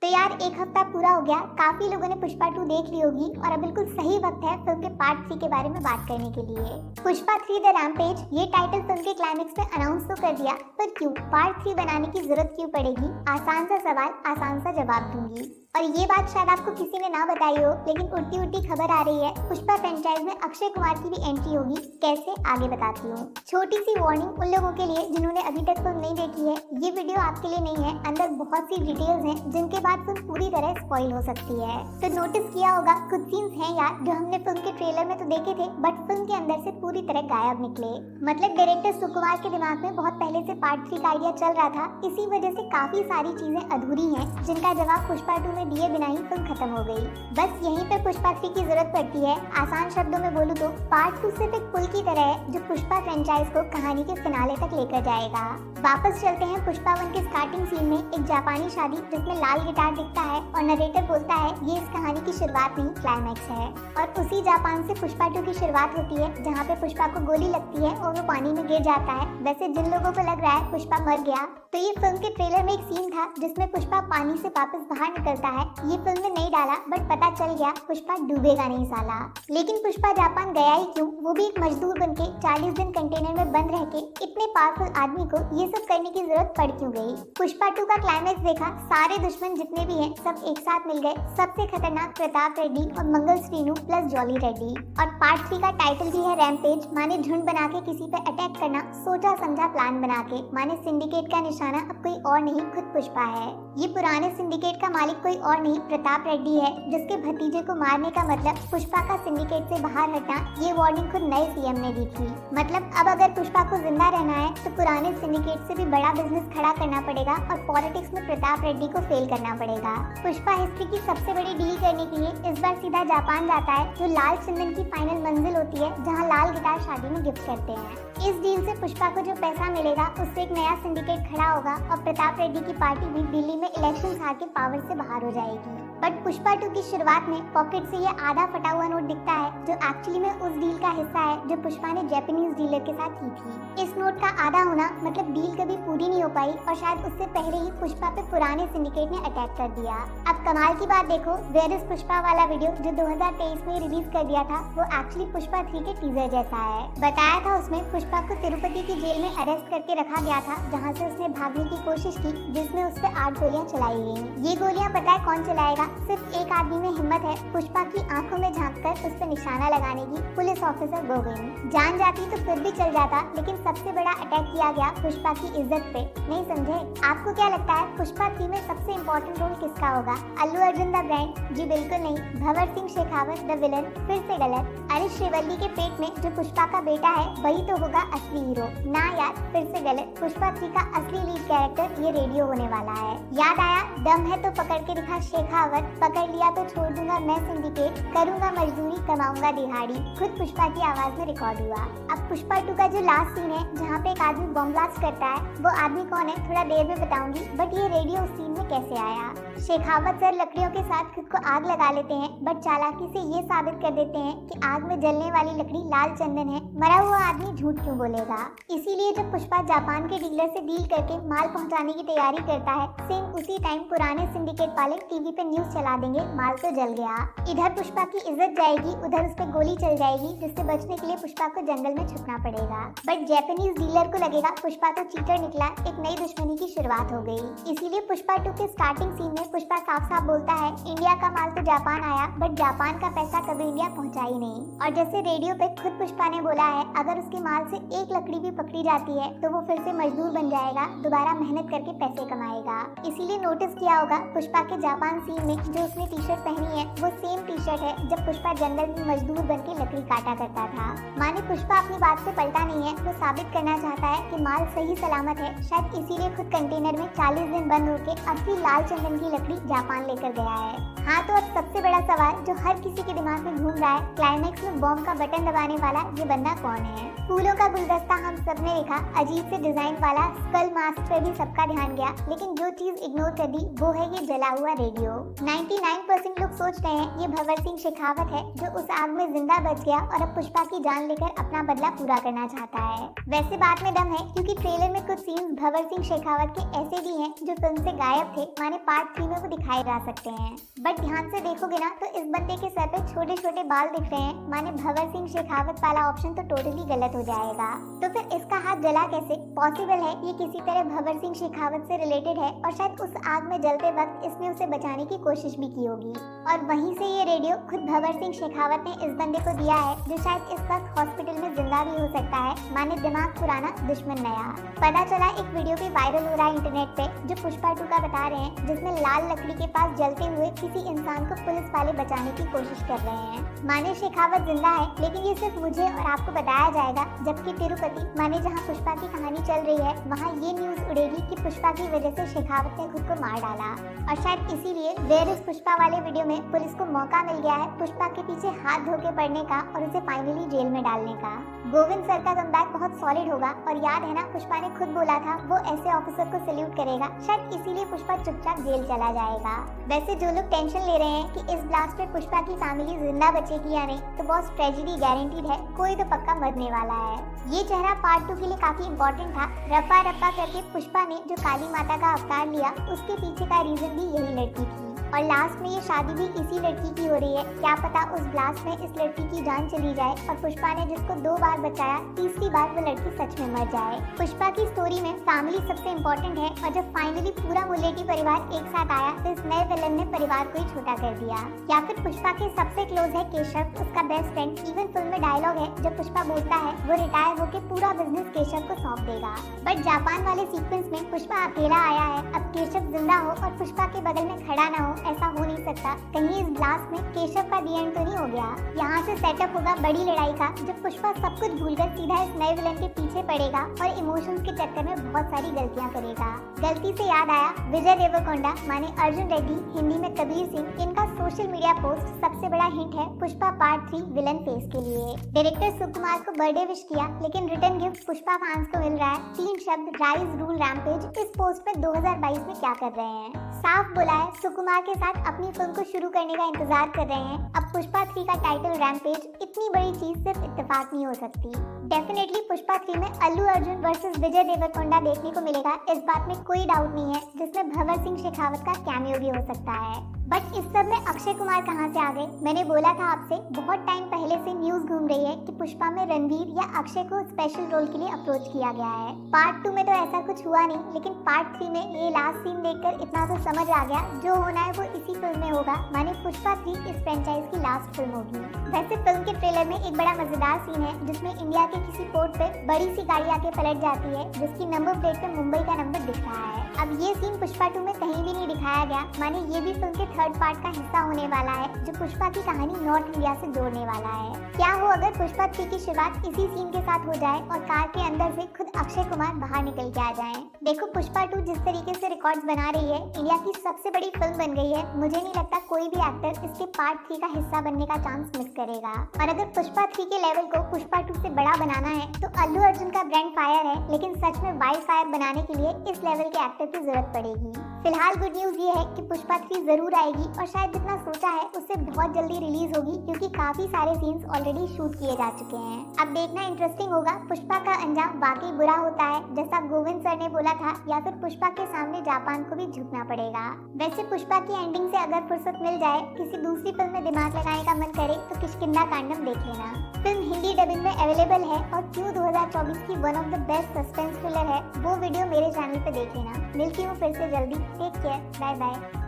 तो यार एक हफ्ता पूरा हो गया, काफी लोगों ने पुष्पा 2 देख ली होगी और अब बिल्कुल सही वक्त है फिल्म के पार्ट 3 के बारे में बात करने के लिए। पुष्पा 3 द रैम्पेज ये टाइटल फिल्म के क्लाइमेक्स में अनाउंस तो कर दिया, पर क्यों पार्ट 3 बनाने की जरूरत क्यों पड़ेगी? आसान सा सवाल, आसान सा जवाब दूंगी। और ये बात शायद आपको किसी ने ना बताई हो, लेकिन उड़ती उड़ती खबर आ रही है पुष्पा फ्रेंचाइज में अक्षय कुमार की भी एंट्री होगी। कैसे, आगे बताती हूँ। छोटी सी वार्निंग उन लोगों के लिए जिन्होंने अभी तक फिल्म नहीं देखी है, ये वीडियो आपके लिए नहीं है। अंदर बहुत सी डिटेल्स हैं जिनके बाद फिल्म पूरी तरह स्पॉइल हो सकती है। तो नोटिस किया होगा कुछ सीन्स हैं यार जो हमने फिल्म के ट्रेलर में तो देखे थे, बट फिल्म के अंदर से पूरी तरह गायब निकले। मतलब डायरेक्टर सुकुमार के दिमाग में बहुत पहले से पार्ट 3 का आइडिया चल रहा था, इसी वजह से काफी सारी चीजें अधूरी हैं जिनका जवाब पुष्पा 2 में दिए बिना ही फिल्म खत्म हो गई। बस यहीं पर पुष्पा 3 की जरूरत पड़ती है। आसान शब्दों में बोलूं तो पार्ट 2 सिर्फ एक पुल की तरह है जो पुष्पा फ्रेंचाइज को कहानी के फिनाले तक लेकर जाएगा। वापस चलते हैं पुष्पा 1 के स्टार्टिंग सीन में, एक जापानी शादी जिसमें लाल गिटार दिखता है और नरेटर बोलता है ये इस कहानी की शुरुआत नहीं क्लाइमैक्स है। और उसी जापान से पुष्पा 2 की शुरुआत होती है जहाँ पे पुष्पा को गोली लगती है और वो पानी में गिर जाता है। वैसे जिन लोगों को लग रहा है पुष्पा मर गया, तो ये फिल्म के ट्रेलर में एक सीन था जिसमें पुष्पा पानी से वापस बाहर निकलता है। ये फिल्म में नहीं डाला, बट पता चल गया पुष्पा डूबेगा नहीं साला। लेकिन पुष्पा जापान गया ही क्यों? वो भी एक मजदूर बनके 40 दिन कंटेनर में बंद रह के इतने पावरफुल आदमी को ये सब करने की जरूरत पड़ क्यों गई? पुष्पा 2 का क्लाइमैक्स देखा, सारे दुश्मन जितने भी हैं सब एक साथ मिल गए। सबसे खतरनाक प्रताप रेड्डी और मंगल श्रीनु प्लस जॉली रेड्डी। और पार्ट 3 का टाइटल भी है रैम्पेज, माने झुंड बना के किसी पे अटैक करना, सोचा समझा प्लान बना के। माने सिंडिकेट का निशाना अब कोई और नहीं खुद पुष्पा है। ये पुराने सिंडिकेट का मालिक कोई और नहीं प्रताप रेड्डी है, जिसके भतीजे को मारने का मतलब पुष्पा का सिंडिकेट से बाहर हटना। ये वार्निंग खुद नए सीएम ने दी थी। मतलब अब अगर पुष्पा को जिंदा रहना है तो पुराने सिंडिकेट से भी बड़ा बिजनेस खड़ा करना पड़ेगा और पॉलिटिक्स में प्रताप रेड्डी को फेल करना पड़ेगा। पुष्पा हिस्ट्री की सबसे बड़ी डील करने के लिए इस बार सीधा जापान जाता है, जो लाल चंदन की फाइनल मंजिल होती है जहाँ लाल गिटार शादी में गिफ्ट करते हैं। इस डील से पुष्पा को जो पैसा मिलेगा उससे एक नया सिंडिकेट खड़ा होगा और प्रताप रेड्डी की पार्टी भी दिल्ली में इलेक्शन हार के पावर से बाहर हो जाएगी। बट पुष्पा 2 की शुरुआत में पॉकेट से ये आधा फटा हुआ नोट दिखता है जो एक्चुअली में उस डील का हिस्सा है जो पुष्पा ने जापानीज डीलर के साथ की थी। इस नोट का आधा होना मतलब डील कभी पूरी नहीं हो पाई और शायद उससे पहले ही पुष्पा पे पुराने सिंडिकेट ने अटैक कर दिया। अब कमाल की बात देखो, वेयर इज पुष्पा वाला वीडियो जो 2023 में रिलीज कर दिया था, वो एक्चुअली पुष्पा 3 के टीजर जैसा है। बताया था उसमें पुष्पा को तिरुपति की जेल में अरेस्ट करके रखा गया था, जहाँ से उसने भागने की कोशिश की, जिसमें उस पर 8 गोलियां चलाई गई। ये गोलियां पता है कौन चलाएगा? सिर्फ एक आदमी में हिम्मत है पुष्पा की आंखों में झांककर उस पर निशाना लगाने की, पुलिस ऑफिसर गोविंद। जान जाती तो फिर भी चल जाता, लेकिन सबसे बड़ा अटैक किया गया पुष्पा की इज्जत पे। नहीं समझे? आपको क्या लगता है पुष्पा 3 में सबसे इम्पोर्टेंट रोल किसका होगा? Allu Arjun the brand? जी बिल्कुल नहीं। Bhanwar Singh Shekhawat the villain? फिर से गलत। अरे श्रीवल्ली के पेट में जो पुष्पा का बेटा है वही तो होगा असली हीरो। ना यार, फिर से गलत। पुष्पा 3 का असली लीड कैरेक्टर ये रेडियो होने वाला है। याद आया, दम है तो पकड़ के दिखा शेखावत, पकड़ लिया तो छोड़ दूंगा मैं सिंडिकेट, करूंगा मजदूरी कमाऊंगा दिहाड़ी, खुद पुष्पा की आवाज में रिकॉर्ड हुआ। अब पुष्पा 2 का जो लास्ट सीन है जहाँ पे एक आदमी बम ब्लास्ट करता है, वो आदमी कौन है थोड़ा देर में बताऊंगी, बट ये रेडियो उस सीन में कैसे आया? शेखावत सर लकड़ियों के साथ खुद को आग लगा लेते हैं, बट चालाकी से ये साबित कर देते हैं कि आग में जलने वाली लकड़ी लाल चंदन है। मरा हुआ आदमी झूठ क्यों बोलेगा? इसीलिए जब पुष्पा जापान के डीलर से डील करके माल पहुंचाने की तैयारी करता है, सेम उसी टाइम पुराने सिंडिकेट वाले टीवी पे न्यूज चला देंगे माल तो जल गया। इधर पुष्पा की इज्जत जाएगी, उधर उस पर गोली चल जाएगी, जिससे बचने के लिए पुष्पा को जंगल में छुपना पड़ेगा। बट जापानीज डीलर को लगेगा पुष्पा तो चीटर निकला, एक नई दुश्मनी की शुरुआत हो गई। इसीलिए पुष्पा 2 के स्टार्टिंग सीन में पुष्पा साफ साफ बोलता है इंडिया का माल तो जापान आया, बट जापान का पैसा कभी इंडिया पहुंचा ही नहीं। और जैसे रेडियो पे खुद पुष्पा ने बोला है, अगर उसके माल से एक लकड़ी भी पकड़ी जाती है तो वो फिर से मजदूर बन जाएगा, दोबारा मेहनत करके पैसे कमाएगा। इसीलिए नोटिस किया होगा पुष्पा के जापान सीन में जो उसने टी शर्ट पहनी है वो सेम टी शर्ट है जब पुष्पा जंगल में मजदूर बन के लकड़ी काटा करता था। माने पुष्पा अपनी बात से पलटा नहीं है, वो साबित करना चाहता है कि माल सही सलामत है। शायद इसीलिए खुद कंटेनर में 40 दिन बंद होके असली लाल चंदन की लकड़ी जापान लेकर गया है। हाँ, तो अब सबसे बड़ा सवाल जो हर किसी के दिमाग में घूम रहा है, क्लाइमैक्स में बॉम्ब का बटन दबाने वाला ये बंदा कौन है? फूलों का का गुलदस्ता हम सबने देखा, अजीब से डिजाइन वाला स्कल मास्क पे भी सबका ध्यान गया, लेकिन जो चीज इग्नोर कर दी वो है ये जला हुआ रेडियो। 99% लोग सोच रहे हैं ये भंवर सिंह शेखावत है जो उस आग में जिंदा बच गया और अब पुष्पा की जान लेकर अपना बदला पूरा करना चाहता है। वैसे बात में दम है, क्योंकि ट्रेलर में कुछ सीन्स भंवर सिंह शेखावत के ऐसे भी हैं जो फिल्म से गायब थे, माने पार्ट 3 में वो दिखाए जा सकते हैं। बट ध्यान से देखोगे ना तो इस बंदे के सर पे छोटे छोटे बाल दिख रहे हैं, माने भंवर सिंह शेखावत वाला ऑप्शन तो टोटली गलत हो जाएगा। तो फिर इसका हाथ जला कैसे? पॉसिबल है ये किसी तरह भंवर सिंह शेखावत से रिलेटेड है और शायद उस आग में जलते वक्त इसने उसे बचाने की कोशिश भी की होगी और वहीं से ये रेडियो खुद भंवर सिंह शेखावत ने इस बंदे को दिया है जो शायद इस वक्त हॉस्पिटल में जिंदा भी हो सकता है, माने दिमाग पुराना दुश्मन नया। पता चला एक वीडियो भी वायरल हो रहा है इंटरनेट पे जो पुष्पा 2 का बता रहे हैं, जिसमें लाल लकड़ी के पास जलते हुए किसी इंसान को पुलिस वाले बचाने की कोशिश कर रहे हैं। माने शेखावत जिंदा है, लेकिन ये सिर्फ मुझे और आपको बताया जाएगा, जबकि तिरुपति माने जहाँ पुष्पा की कहानी चल रही है वहाँ ये न्यूज उड़ेगी कि पुष्पा की वजह से शेखावत ने खुद को मार डाला और शायद इसीलिए वेयर इज पुष्पा वाले वीडियो में पुलिस को मौका मिल गया है पुष्पा के पीछे हाथ धो के पड़ने का और उसे फाइनली जेल में डालने का। गोविंद सर का कमबैक बहुत सॉलिड होगा और याद है ना पुष्पा ने खुद बोला था वो ऐसे ऑफिसर को सैल्यूट करेगा, शायद इसीलिए पुष्पा चुपचाप जेल चला जाएगा। वैसे जो लोग टेंशन ले रहे हैं कि इस ब्लास्ट में पुष्पा की फैमिली जिंदा बचेगी या नहीं, तो बॉस ट्रेजेडी गारंटीड है, कोई तो पक्का मरने वाला है। ये चेहरा पार्ट 2 के लिए काफी इम्पोर्टेंट था। रप्पा रप्पा करके पुष्पा ने जो काली माता का अवतार लिया उसके पीछे का रीजन भी यही लड़की थी और लास्ट में ये शादी भी इसी लड़की की हो रही है। क्या पता उस ब्लास्ट में इस लड़की की जान चली जाए और पुष्पा ने जिसको 2 बार बचाया तीसरी बार वो लड़की सच में मर जाए। पुष्पा की स्टोरी में फैमिली सबसे इम्पोर्टेंट है और जब फाइनली पूरा मुलेटी परिवार एक साथ आया तो इस नए विलन ने परिवार को ही छोटा कर दिया। या फिर पुष्पा के सबसे क्लोज है केशव, उसका बेस्ट फ्रेंड। इवन फिल्म में डायलॉग है जब पुष्पा बोलता है वो रिटायर होके पूरा बिजनेस केशव को सौंप देगा। बट जापान वाले सीक्वेंस में पुष्पा अकेला आया है, अब केशव जिंदा हो और पुष्पा के बगल में खड़ा ना हो ऐसा हो नहीं सकता। कहीं इस ब्लास्ट में केशव का दी एंड तो नहीं हो गया। यहाँ से सेटअप होगा बड़ी लड़ाई का, जब पुष्पा सब कुछ भूलकर सीधा इस नए विलन के पीछे पड़ेगा और इमोशंस के चक्कर में बहुत सारी गलतियाँ करेगा। गलती से याद आया, विजय देवरकोंडा माने अर्जुन रेड्डी, हिंदी में कबीर सिंह, इनका सोशल मीडिया पोस्ट सबसे बड़ा हिंट है पुष्पा पार्ट 3 विलन फेस के लिए। डायरेक्टर सुकुमार को बर्थडे विश किया, लेकिन रिटर्न गिफ्ट पुष्पा फैंस को मिल रहा है 3 शब्द, राइज रूल रैम्पेज। इस पोस्ट में 2022 में क्या कर रहे हैं? साफ बोला है सुकुमार के साथ अपनी फिल्म को शुरू करने का इंतजार कर रहे हैं। अब पुष्पा 3 का टाइटल रैम्पेज, इतनी बड़ी चीज सिर्फ इत्तेफाक नहीं हो सकती। डेफिनेटली पुष्पा 3 में अल्लू अर्जुन वर्सेस विजय देवरकोंडा देखने को मिलेगा, इस बात में कोई डाउट नहीं है, जिसमें भंवर सिंह शेखावत का कैमियो भी हो सकता है। बट इस सब में अक्षय कुमार कहाँ से आ गए? मैंने बोला था आपसे बहुत टाइम पहले से न्यूज घूम रही है कि पुष्पा में रणवीर या अक्षय को स्पेशल रोल के लिए अप्रोच किया गया है। पार्ट 2 में तो ऐसा कुछ हुआ नहीं, लेकिन पार्ट 3 में ये लास्ट सीन देखकर इतना तो समझ आ गया जो होना है वो इसी फिल्म में होगा, माने पुष्पा 3 इस फ्रेंचाइज की लास्ट फिल्म होगी। वैसे फिल्म के ट्रेलर में एक बड़ा मजेदार सीन है जिसमें इंडिया के किसी पोर्ट पे बड़ी सी गाड़ी आके पलट जाती है, जिसकी नंबर प्लेट पे मुंबई का नंबर दिख रहा है। अब ये सीन पुष्पा 2 में कहीं भी नहीं दिखाया गया, माने ये भी फिल्म के 3rd पार्ट का हिस्सा होने वाला है जो पुष्पा की कहानी नॉर्थ इंडिया से जोड़ने वाला है। क्या हो अगर पुष्पा 3 की शुरुआत इसी सीन के साथ हो जाए और कार के अंदर से खुद अक्षय कुमार बाहर निकल के आ जाएं। देखो पुष्पा 2 जिस तरीके से रिकॉर्ड्स बना रही है, इंडिया की सबसे बड़ी फिल्म बन गई है। मुझे नहीं लगता कोई भी एक्टर इसके पार्ट 3 का हिस्सा बनने का चांस मिस करेगा। और अगर पुष्पा 3 के लेवल को पुष्पा 2 से बड़ा बनाना है तो अल्लू अर्जुन का ब्रांड फायर है, लेकिन सच में वाइल्ड फायर बनाने के लिए इस लेवल के एक्टर की जरूरत पड़ेगी। फिलहाल गुड न्यूज ये है कि पुष्पा 3 जरूर आएगी और शायद जितना सोचा है उससे बहुत जल्दी रिलीज होगी, क्योंकि काफी सारे सीन्स ऑलरेडी शूट किए जा चुके हैं। अब देखना इंटरेस्टिंग होगा पुष्पा का अंजाम वाकई बुरा होता है जैसा गोविंद सर ने बोला था, या फिर पुष्पा के सामने जापान को भी झुकना पड़ेगा। वैसे पुष्पा की एंडिंग से अगर फुर्सत मिल जाए, किसी दूसरी फिल्म में दिमाग लगाने का मन करे तो किष्किंधा कांडम देख लेना। फिल्म हिंदी डबिंग में अवेलेबल है और क्यों 2024 की one of the best suspense thriller है, वो वीडियो मेरे चैनल पे देख लेना। मिलती हूँ फिर से जल्दी। Take care, bye bye.